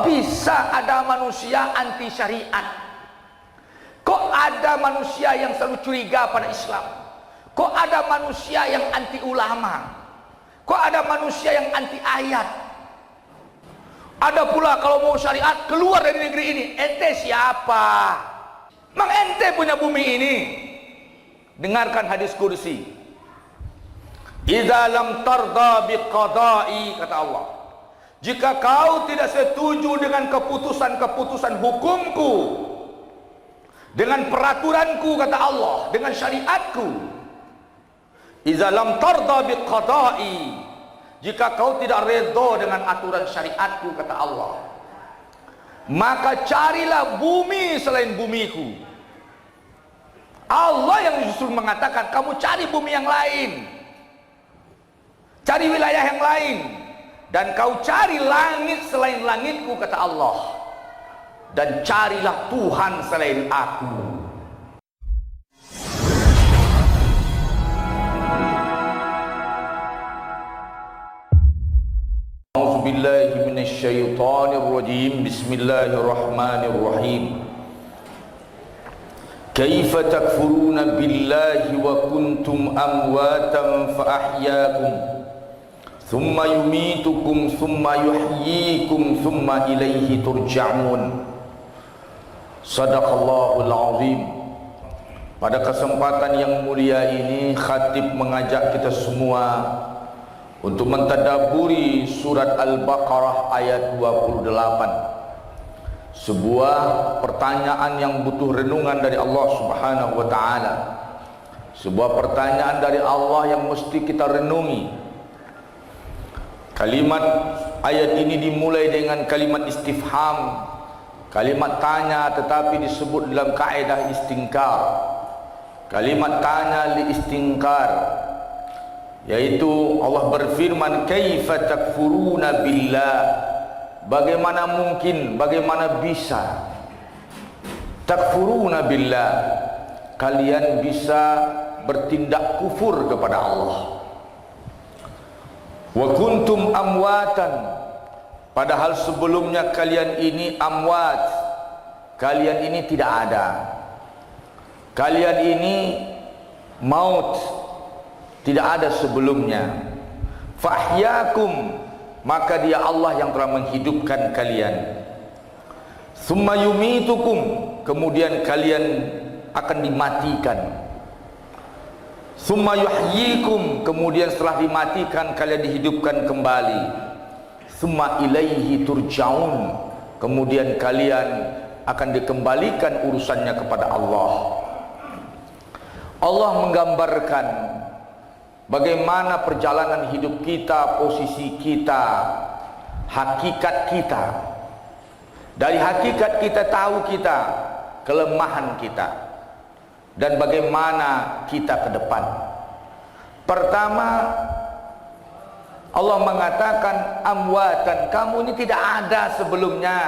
bisa ada manusia anti syariat? Kok ada manusia yang selalu curiga pada Islam? Kok ada manusia yang anti ulama? Kok ada manusia yang anti ayat? Ada pula kalau mau syariat keluar dari negeri ini. Ente siapa? Mang ente punya bumi ini? Dengarkan hadis kursi. Idza lam tarda biqada'i, kata Allah, jika kau tidak setuju dengan keputusan-keputusan hukumku, dengan peraturanku, kata Allah, dengan syariatku. Idza lam tarda biqada'i, jika kau tidak redha dengan aturan syariatku, kata Allah, maka carilah bumi selain bumiku. Allah yang justru mengatakan kamu cari bumi yang lain, cari wilayah yang lain, dan kau cari langit selain langitku, kata Allah, dan carilah Tuhan selain aku. A'udzubillahi minasyaitonirrajim. Bismillahirrahmanirrahim. Kaifa takfuruna billahi wa kuntum amwatan fa ahyaakum thumma yumitukum thumma yuhyikum thumma ilaihi turja'un. Sadaqallahul azim. Pada kesempatan yang mulia ini, khatib mengajak kita semua untuk mentadabburi surat Al-Baqarah ayat 28. Sebuah pertanyaan yang butuh renungan dari Allah Subhanahu wa ta'ala. Sebuah pertanyaan dari Allah yang mesti kita renungi. Kalimat ayat ini dimulai dengan kalimat istifham, kalimat tanya, tetapi disebut dalam kaidah istingkar. Kalimat tanya li istingkar, yaitu Allah berfirman, kaifa takfuruna billah, bagaimana mungkin, bagaimana bisa, takfuruna billah, kalian bisa bertindak kufur kepada Allah. Wa kuntum amwatan, padahal sebelumnya kalian ini amwat, kalian ini tidak ada, kalian ini maut, tidak ada sebelumnya. Fahyakum, maka dia Allah yang telah menghidupkan kalian. Summa yumitukum, kemudian kalian akan dimatikan. Summa yuhyikum, kemudian setelah dimatikan kalian dihidupkan kembali. Summa ilaihi turja'un, kemudian kalian akan dikembalikan urusannya kepada Allah. Allah menggambarkan bagaimana perjalanan hidup kita, posisi kita, hakikat kita. Dari hakikat kita tahu kita, kelemahan kita, dan bagaimana kita ke depan. Pertama, Allah mengatakan amwatan, kamu ini tidak ada sebelumnya.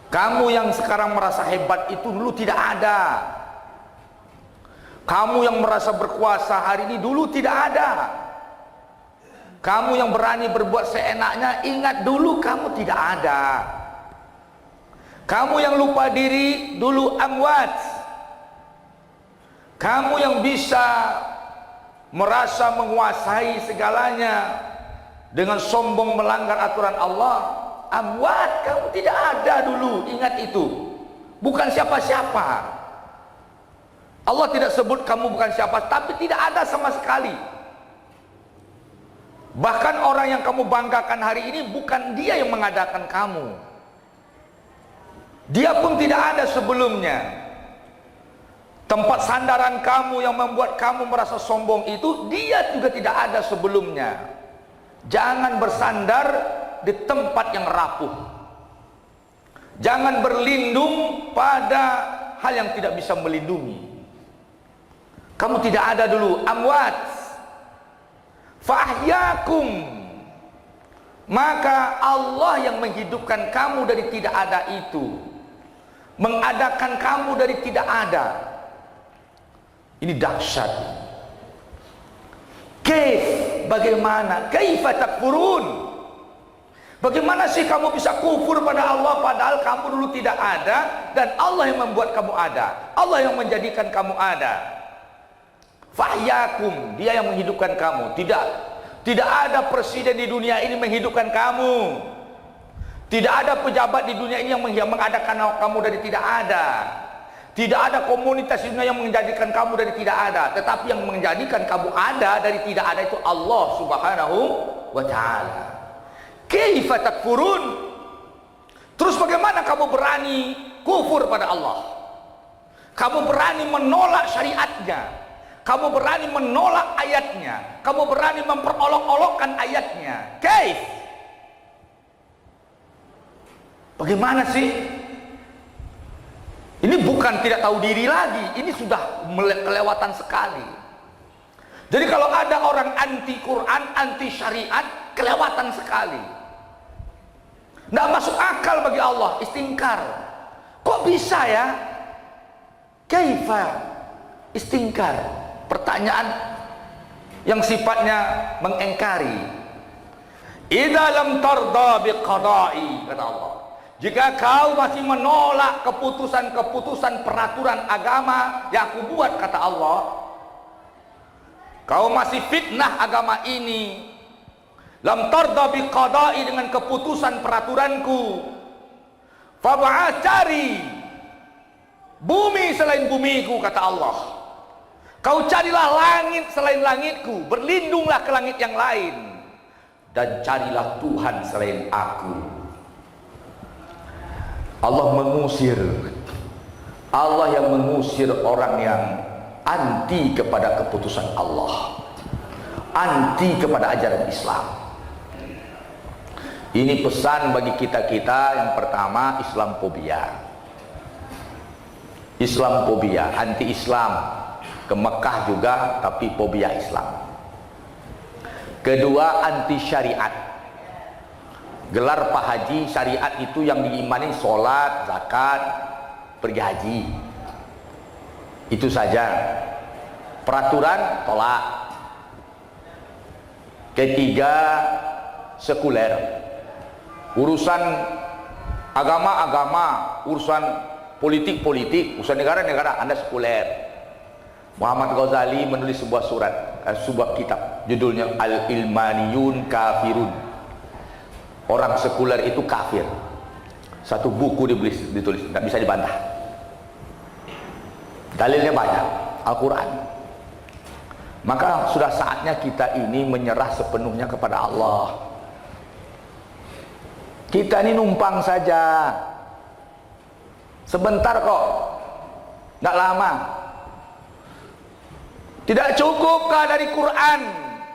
Kamu yang sekarang merasa hebat itu dulu tidak ada. Kamu yang merasa berkuasa hari ini dulu tidak ada. Kamu yang berani berbuat seenaknya, ingat dulu kamu tidak ada. Kamu yang lupa diri dulu amwat. Kamu yang bisa merasa menguasai segalanya dengan sombong melanggar aturan Allah, amwat, kamu tidak ada dulu, ingat itu. Bukan siapa-siapa. Allah tidak sebut kamu bukan siapa, tapi tidak ada sama sekali. Bahkan orang yang kamu banggakan hari ini bukan dia yang mengadakan kamu. Dia pun tidak ada sebelumnya. Tempat sandaran kamu yang membuat kamu merasa sombong itu, dia juga tidak ada sebelumnya. Jangan bersandar di tempat yang rapuh. Jangan berlindung pada hal yang tidak bisa melindungi. Kamu tidak ada dulu, amwat. Fahyakum, maka Allah yang menghidupkan kamu dari tidak ada itu, mengadakan kamu dari tidak ada. Ini dahsyat. Kaif, bagaimana? Kaifa takfurun, Bagaimana sih kamu bisa kufur pada Allah padahal kamu dulu tidak ada dan Allah yang membuat kamu ada, Allah yang menjadikan kamu ada. Fahyakum, dia yang menghidupkan kamu. Tidak ada presiden di dunia ini menghidupkan kamu. Tidak ada pejabat di dunia ini yang mengadakan kamu dari tidak ada. Tidak ada komunitas di dunia yang menjadikan kamu dari tidak ada. Tetapi yang menjadikan kamu ada dari tidak ada itu Allah Subhanahu wa ta'ala. Kaifa takfurun? Terus bagaimana kamu berani kufur pada Allah? Kamu berani menolak syariatnya, kamu berani menolak ayatnya, kamu berani memperolok-olokkan ayatnya. Kaif? Bagaimana sih? Ini bukan tidak tahu diri lagi, ini sudah kelewatan sekali. Jadi kalau ada orang anti Quran, anti syariat, kelewatan sekali. Tidak masuk akal bagi Allah, istingkar. Kok bisa ya? Kaifa istingkar? Pertanyaan yang sifatnya mengengkari. Idza lam tarda biqada'i, kata Allah. Jika kau masih menolak keputusan-keputusan peraturan agama yang aku buat, kata Allah, kau masih fitnah agama ini. Lam tarda biqada'i, dengan keputusan peraturanku. Fab'ath, cari bumi selain bumiku, kata Allah. Kau carilah langit selain langitku, berlindunglah ke langit yang lain, dan carilah Tuhan selain aku. Allah mengusir, Allah yang mengusir orang yang anti kepada keputusan Allah, anti kepada ajaran Islam. Ini pesan bagi kita-kita. Yang pertama, Islamfobia. Islamfobia, anti-Islam. Ke Mekah juga, tapi fobia Islam. Kedua, anti syariat. Gelar Pak Haji, syariat itu yang diimani sholat, zakat, pergi haji. Itu saja. Peraturan, tolak. Ketiga, sekuler. Urusan agama-agama, urusan politik-politik, urusan negara-negara, Anda sekuler. Muhammad Ghazali menulis sebuah surat, sebuah kitab, judulnya Al-Ilmaniyun Kafirun. Orang sekuler itu kafir. Satu buku ditulis, tidak bisa dibantah. Dalilnya banyak, Al-Quran. Maka sudah saatnya kita ini menyerah sepenuhnya kepada Allah. Kita ini numpang saja, sebentar kok, tidak lama. Tidak cukupkah dari Quran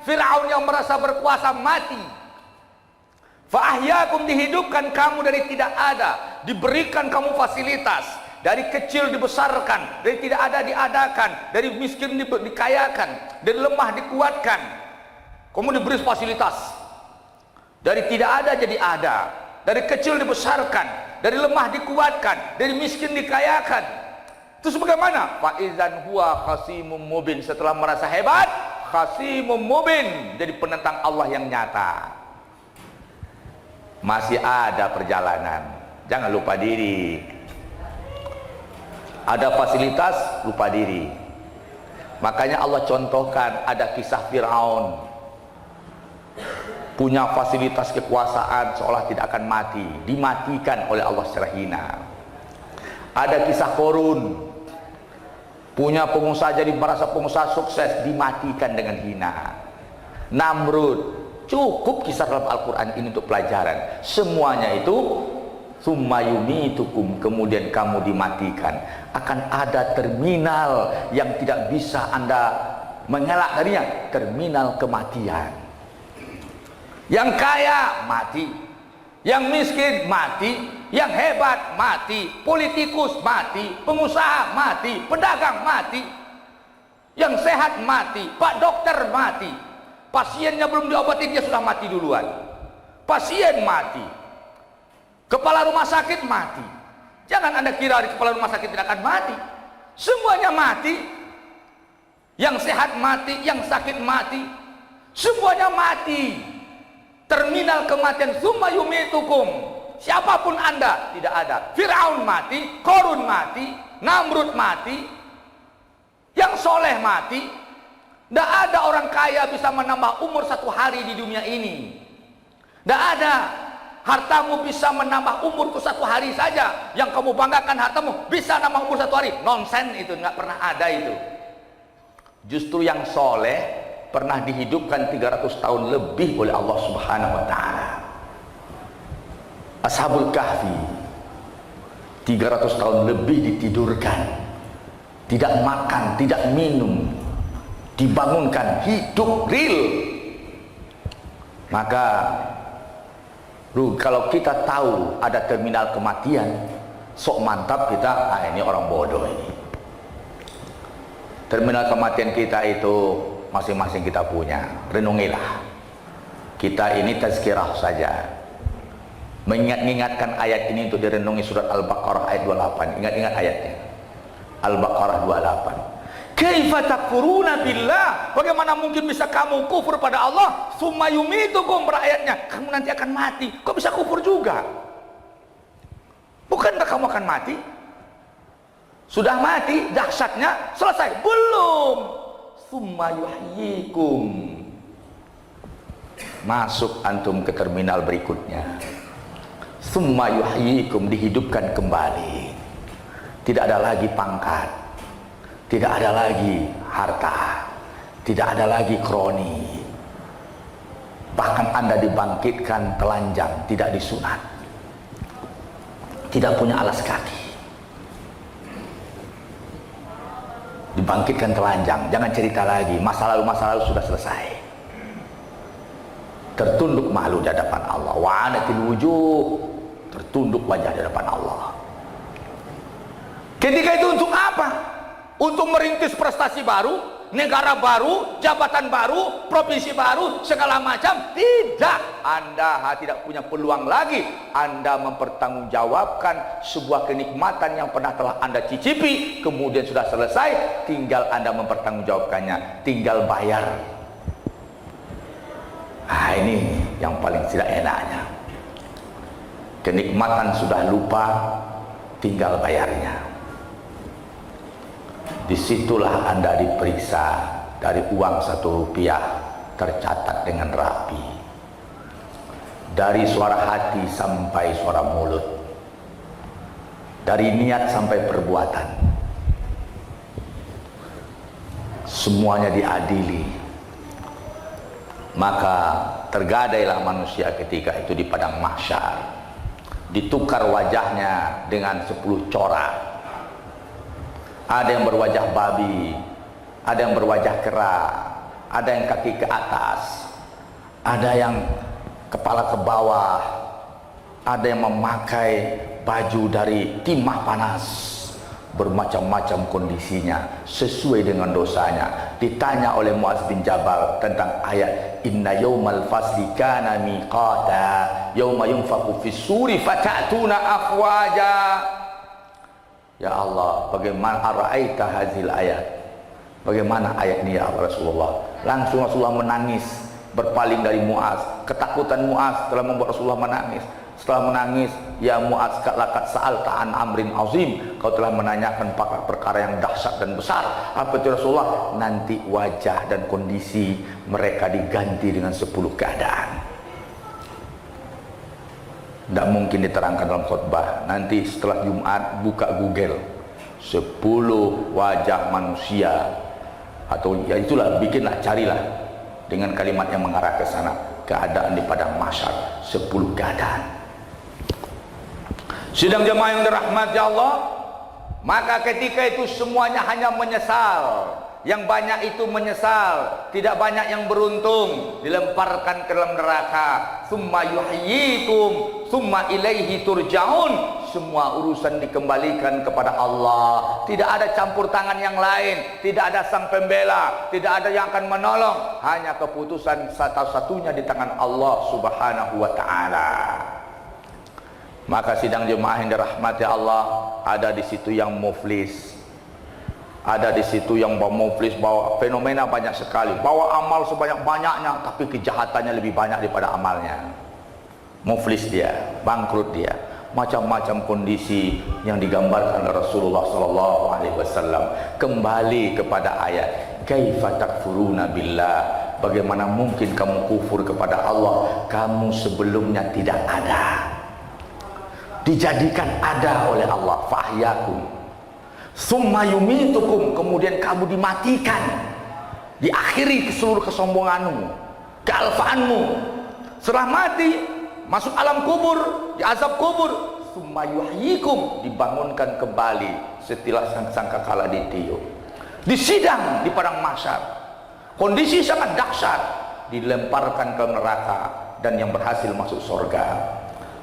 Fir'aun yang merasa berkuasa mati? Fa'ahyakum, dihidupkan kamu dari tidak ada, diberikan kamu fasilitas, dari kecil dibesarkan, dari tidak ada diadakan, dari miskin dikayakan, dari lemah dikuatkan. Kamu diberi fasilitas, dari tidak ada jadi ada, dari kecil dibesarkan, dari lemah dikuatkan, dari miskin dikayakan. Terus bagaimana? Fa'izan huwa khasimum mubin, setelah merasa hebat, khasimum mubin, jadi penentang Allah yang nyata. Masih ada perjalanan, jangan lupa diri. Ada fasilitas, lupa diri. Makanya Allah contohkan, ada kisah Fir'aun, punya fasilitas kekuasaan seolah tidak akan mati, dimatikan oleh Allah secara hina. Ada kisah Korun, punya pengusaha, jadi merasa pengusaha sukses, dimatikan dengan hina. Namrud, cukup kisah dalam Al-Quran ini untuk pelajaran. Semuanya itu summa yumitukum, kemudian kamu dimatikan. Akan ada terminal yang tidak bisa Anda mengelak darinya, terminal kematian. Yang kaya mati, yang miskin mati, yang hebat mati, politikus mati, pengusaha mati, pedagang mati, yang sehat mati, Pak dokter mati, pasiennya belum diobati dia sudah mati duluan, pasien mati, kepala rumah sakit mati. Jangan Anda kira di kepala rumah sakit tidak akan mati, semuanya mati. Yang sehat mati, yang sakit mati, semuanya mati. terminal kematian, summa yumitukum. Siapapun Anda, tidak ada. Firaun mati, Qarun mati, Namrud mati, yang soleh mati. Tidak ada orang kaya bisa menambah umur 1 hari di dunia ini. Tidak ada. Hartamu bisa menambah umurku 1 hari saja. Yang kamu banggakan hartamu bisa nambah umur 1 hari. Nonsen itu, nggak pernah ada itu. Justru yang soleh pernah dihidupkan 300 tahun lebih oleh Allah Subhanahu wa ta'ala. Ashabul Kahfi 300 tahun lebih ditidurkan, tidak makan, tidak minum, dibangunkan, hidup real. Maka kalau kita tahu ada terminal kematian, sok mantap kita, ini orang bodoh ini. Terminal kematian kita itu masing-masing kita punya. Renungilah. Kita ini tazkirah saja. Mengingat-ingatkan ayat ini untuk direnungi, surat Al-Baqarah ayat 28. Ingat-ingat ayatnya. Al-Baqarah 28. Kaifa takfuruna billah? Bagaimana mungkin bisa kamu kufur pada Allah? Summa yumitukum, ayatnya. Kamu nanti akan mati. Kok bisa kufur juga? Bukankah kamu akan mati? Sudah mati, dahsyatnya selesai. Belum. Summa yuhyikum. Masuk antum ke terminal berikutnya. Summa yuhyikum, dihidupkan kembali. Tidak ada lagi pangkat, tidak ada lagi harta, tidak ada lagi kroni. Bahkan Anda dibangkitkan telanjang, tidak disunat, tidak punya alas kaki, dibangkitkan telanjang. Jangan cerita lagi, masa lalu sudah selesai. Tertunduk malu di hadapan Allah. Wa'anatil wujuh, tertunduk wajah di hadapan Allah. Ketika itu untuk apa? Untuk merintis prestasi baru, negara baru, jabatan baru, provinsi baru, segala macam? Tidak. Anda tidak punya peluang lagi. Anda mempertanggungjawabkan sebuah kenikmatan yang telah Anda cicipi, kemudian sudah selesai, tinggal Anda mempertanggungjawabkannya, tinggal bayar. Ini yang paling tidak enaknya. Kenikmatan sudah lupa, tinggal bayarnya. Disitulah Anda diperiksa. Dari uang 1 rupiah tercatat dengan rapi, dari suara hati sampai suara mulut, dari niat sampai perbuatan, semuanya diadili. Maka tergadailah manusia ketika itu di padang mahsyar. Ditukar wajahnya dengan 10 corak. Ada yang berwajah babi, ada yang berwajah kera, ada yang kaki ke atas, ada yang kepala ke bawah, ada yang memakai baju dari timah panas. Bermacam-macam kondisinya sesuai dengan dosanya. Ditanya oleh Muaz bin Jabal tentang ayat inna yaumal fasli kana miqata yauma yunfaqu fis suri fatatuna afwaja. Ya Allah, bagaimana ara'aita hazil ayat? Bagaimana ayat ini ya Rasulullah? Langsung Rasulullah menangis, berpaling dari Muaz. Ketakutan Muaz telah membuat Rasulullah menangis. Setelah menangis, ya Muaz, laqad sa'alta an amrin azim, kau telah menanyakan perkara yang dahsyat dan besar. Apa itu Rasulullah? Nanti wajah dan kondisi mereka diganti dengan 10 keadaan. Tidak mungkin diterangkan dalam khutbah. Nanti setelah Jumat buka Google 10 wajah manusia, atau ya itulah, bikinlah, carilah dengan kalimat yang mengarah ke sana. Keadaan di padang mahsyar 10 keadaan. Sidang jemaah yang dirahmati Allah, maka ketika itu semuanya hanya menyesal. Yang banyak itu menyesal, tidak banyak yang beruntung, dilemparkan ke dalam neraka. Summa yuhyikum summa ilaihi turja'un. Semua urusan dikembalikan kepada Allah. Tidak ada campur tangan yang lain, tidak ada sang pembela, tidak ada yang akan menolong. Hanya keputusan satu-satunya di tangan Allah Subhanahu wa ta'ala. Maka sidang jemaah yang dirahmati Allah, ada di situ yang muflis, Ada di situ yang bawa muflis, bawa fenomena banyak sekali, bawa amal sebanyak-banyaknya, tapi kejahatannya lebih banyak daripada amalnya. Muflis dia, bangkrut dia. Macam-macam kondisi yang digambarkan oleh Rasulullah sallallahu alaihi wasallam. Kembali kepada ayat, kaifa takfuruna billah, bagaimana mungkin kamu kufur kepada Allah, kamu sebelumnya tidak ada, dijadikan ada oleh Allah. Fahyakum summa yumitukum, kemudian kamu dimatikan, diakhiri seluruh kesombonganmu, kealfaanmu. Setelah mati, masuk alam kubur, diazab kubur, summa yuhyikum, dibangunkan kembali setelah sangkakala ditiup, disidang di padang mahsyar, kondisi sangat dahsyat, dilemparkan ke neraka, dan yang berhasil masuk surga.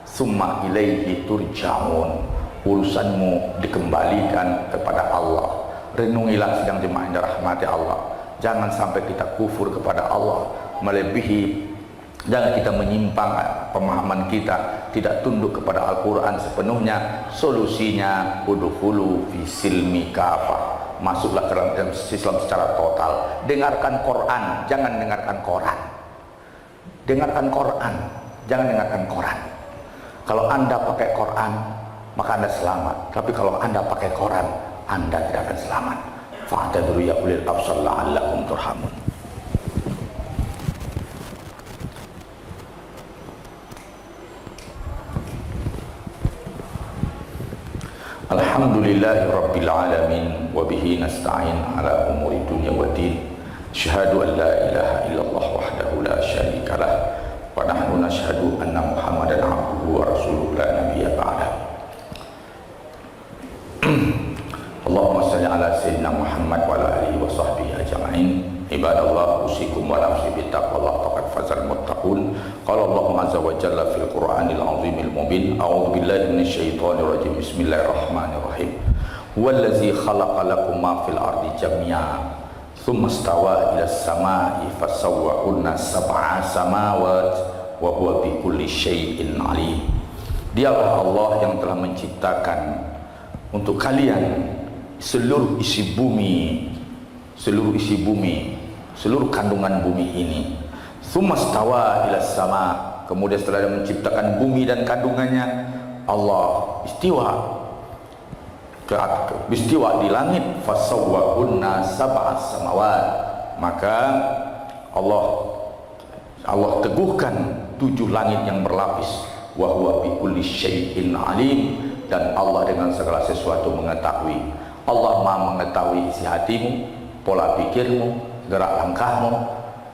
Summa ilaihi turja'un, urusanmu dikembalikan kepada Allah. Renungilah sidang jemaah yang dirahmati Allah, jangan sampai kita kufur kepada Allah melebihi, jangan kita menyimpang pemahaman kita, tidak tunduk kepada Al-Quran sepenuhnya. Solusinya udkhulu fi silmi kafah, masuklah ke dalam Islam secara total. Dengarkan Quran, jangan dengarkan koran. Dengarkan Quran, jangan dengarkan koran. Kalau Anda pakai Quran, maka Anda selamat. Tapi kalau Anda pakai koran, Anda tidak akan selamat. Fa'tadru ya ulil absar la'allakum turhamun. Alhamdulillahi rabbil alamin, wa bihi nasta'in ala umuri dunya waddin. Asyhadu an la ilaha illallah wahdahu la syarika lah, wa nahnu nashhadu anna Muhammadan abduhu wa rasuluhu la nabiyya ba'da. Allahumma salli ala sayyidina Muhammad wa ala alihi wa sahbihi ajma'in. Ibadallah, usikum wa nafsi bittaqwallah, faqad fazal muttaqun. Qala Allahu azza wa jalla fil Qur'anil azimil mubin. A'udzu billahi minasyaitonir rajim. Bismillahirrahmanirrahim. Huwallazi khalaqa lakum ma fil ardi jami'a, tsumma istawa ila as-sama'i fasawwahunna sab'a samawat wa huwa bikulli syai'in alim. Dialah Allah yang telah menciptakan untuk kalian seluruh isi bumi, seluruh kandungan bumi ini. Tsummastawa ila sama, kemudian setelah dia menciptakan bumi dan kandungannya, Allah istiwa di langit. Fasawwahunna sab'a samawat, maka Allah teguhkan 7 langit yang berlapis. Wa huwa bikulli syai'in alim, dan Allah dengan segala sesuatu mengetahui. Allah Maha mengetahui isi hatimu, pola pikirmu, gerak langkahmu,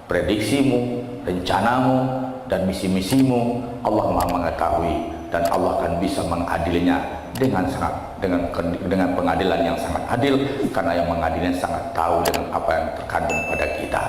prediksimu, rencanamu, dan misi-misimu. Allah Maha mengetahui, dan Allah akan bisa mengadilinya dengan pengadilan yang sangat adil, karena yang mengadilnya sangat tahu dengan apa yang terkandung pada kita.